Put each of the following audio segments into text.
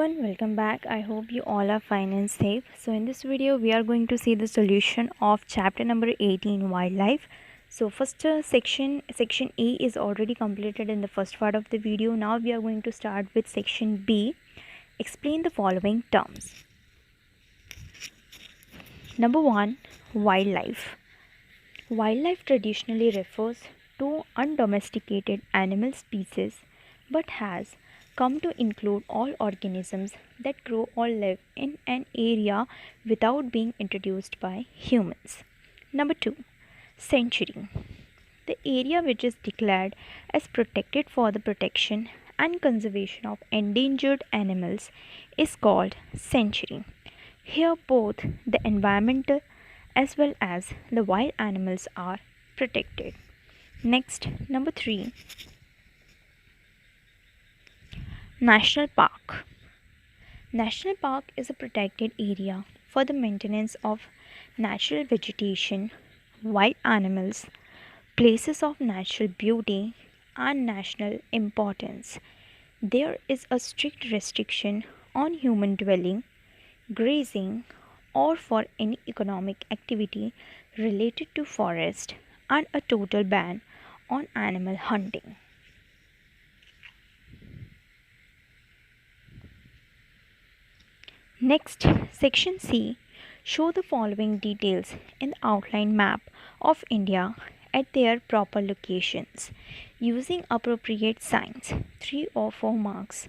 everyone, welcome back. I hope you all are fine and safe. So in this video we are going to see the solution of chapter number 18, wildlife. So first section A is already completed in the first part of the video. Now we are going to start with section B. Explain the following terms. Number 1, wildlife. Wildlife traditionally refers to undomesticated animal species but has come to include all organisms that grow or live in an area without being introduced by humans. Number 2, sanctuary. The area which is declared as protected for the protection and conservation of endangered animals is called sanctuary. Here both the environmental as well as the wild animals are protected. Next, number 3, National Park. National Park is a protected area for the maintenance of natural vegetation, wild animals, places of natural beauty, and national importance. There is a strict restriction on human dwelling, grazing, or for any economic activity related to forest, and a total ban on animal hunting. Next, section C. Show the following details in the outline map of India at their proper locations using appropriate signs. 3 or 4 marks.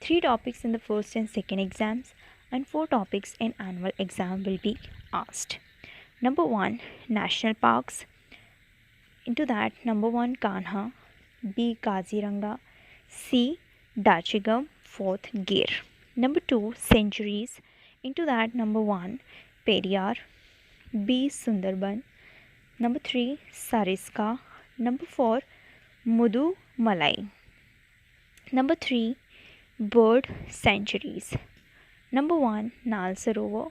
3 topics in the first and second exams and 4 topics in annual exam will be asked. Number 1, national parks. Into that, number 1, Kanha, B, Kaziranga, C, Dachigam, 4th, Gir. Number 2, sanctuaries. Into that, number 1, Periyar, B, Sundarban. Number 3, Sariska. Number 4, Mudu Malai. Number 3, bird sanctuaries. Number 1, Nal Sarovar,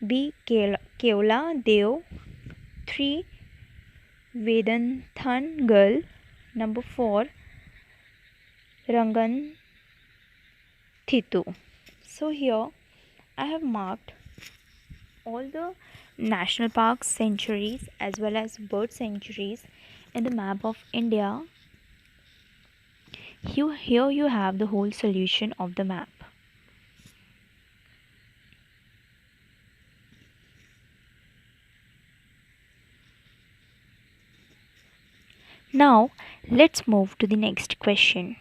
B, Keola Deo. 3, Vedanthangal. Number 4, Rangan Thitu. So here I have marked all the national parks, sanctuaries as well as bird sanctuaries in the map of India. Here you have the whole solution of the map. Now let's move to the next question.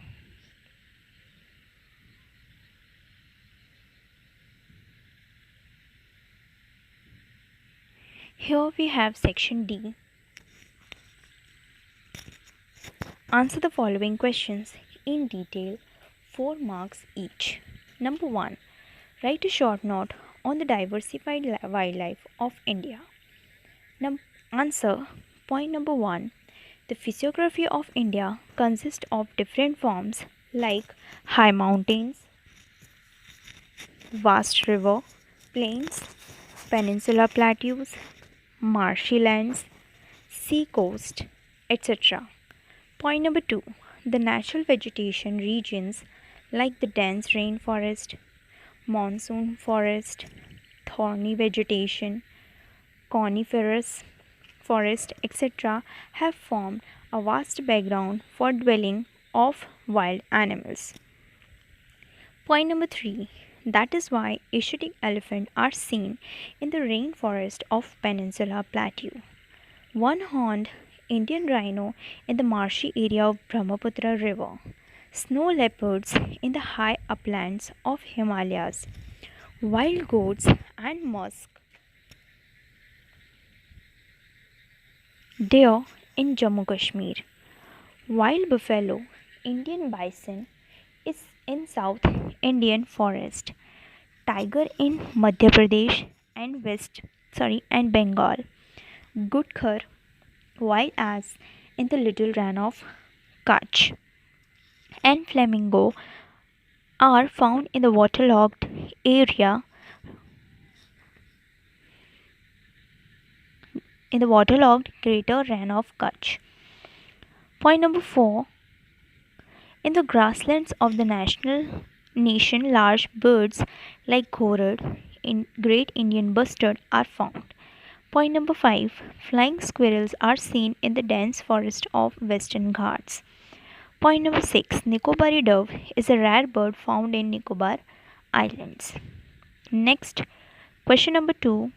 Here we have section D. Answer the following questions in detail, 4 marks each. Number 1, write a short note on the diversified wildlife of India. Answer. Point number 1, the physiography of India consists of different forms like high mountains, vast river, plains, peninsula plateaus, marshy lands, sea coast, etc. Point number 2, the natural vegetation regions like the dense rainforest, monsoon forest, thorny vegetation, coniferous forest, etc. have formed a vast background for dwelling of wild animals. Point number 3, that is why Asiatic elephant are seen in the rainforest of Peninsula Plateau. One-horned Indian rhino in the marshy area of Brahmaputra River. Snow leopards in the high uplands of Himalayas. Wild goats and musk deer in Jammu Kashmir. Wild buffalo, Indian bison is in South Indian forest. Tiger in Madhya Pradesh and Bengal. Gudkhar, wild ass in the Little Ran of Kutch, and flamingo are found in the waterlogged area in the waterlogged Greater Ran of Kutch. Point number 4, in the grasslands of the nation large birds like ghorad in Great Indian Bustard are found. Point number 5. Flying squirrels are seen in the dense forest of Western Ghats. Point number 6. Nicobari dove is a rare bird found in Nicobar Islands. Next, question number 2.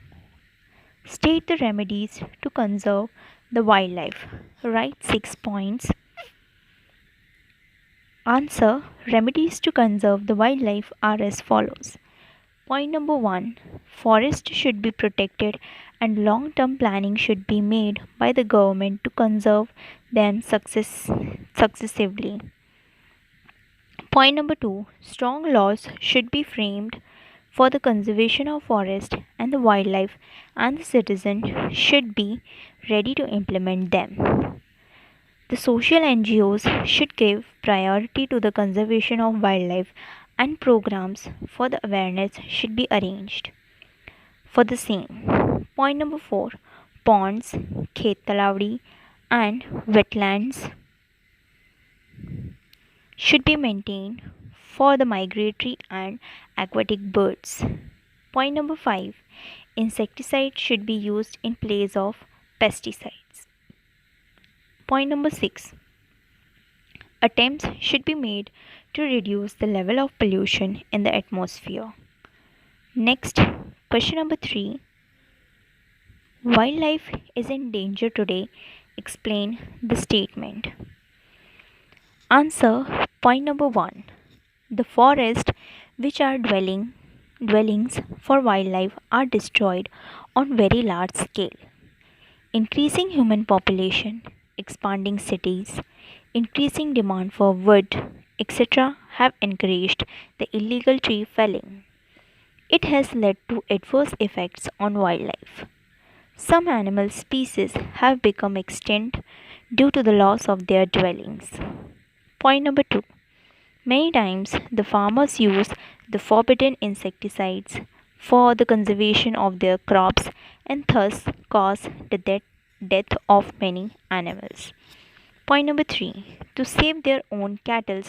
State the remedies to conserve the wildlife. Write 6 points. Answer. Remedies to conserve the wildlife are as follows. Point number 1. Forests should be protected and long-term planning should be made by the government to conserve them successively. Point number 2. Strong laws should be framed for the conservation of forest and the wildlife, and the citizens should be ready to implement them. The social NGOs should give priority to the conservation of wildlife and programs for the awareness should be arranged for the same. Point number 4. Ponds, khet talawdi and wetlands should be maintained for the migratory and aquatic birds. Point number 5. Insecticides should be used in place of pesticides. Point number 6. Attempts should be made to reduce the level of pollution in the atmosphere. Next, question number 3. Wildlife is in danger today. Explain the statement. Answer. Point number 1. The forests which are dwellings for wildlife are destroyed on very large scale. Increasing human population, expanding cities, increasing demand for wood, etc. have encouraged the illegal tree felling. It has led to adverse effects on wildlife. Some animal species have become extinct due to the loss of their dwellings. Point number 2. Many times the farmers use the forbidden insecticides for the conservation of their crops and thus cause the death of many animals. Point number 3. To save their own cattle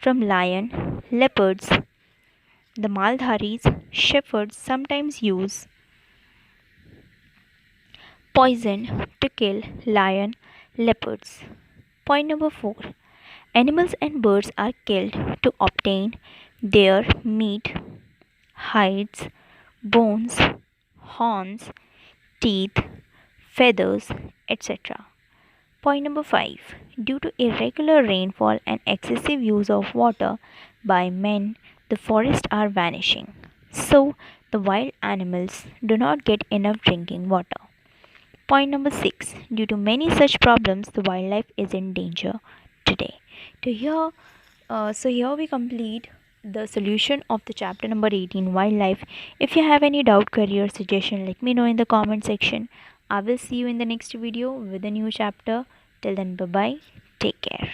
from lion, leopards, the Maldharis, shepherds sometimes use poison to kill lion, leopards. Point number 4. Animals and birds are killed to obtain their meat, hides, bones, horns, teeth, feathers, etc. Point number 5. Due to irregular rainfall and excessive use of water by men, the forests are vanishing. So, the wild animals do not get enough drinking water. Point number 6. Due to many such problems, the wildlife is in danger today. Here we complete the solution of the chapter number 18, wildlife. If you have any doubt, query or suggestion, let me know in the comment section. I will see you in the next video with a new chapter. Till then, bye bye. Take care.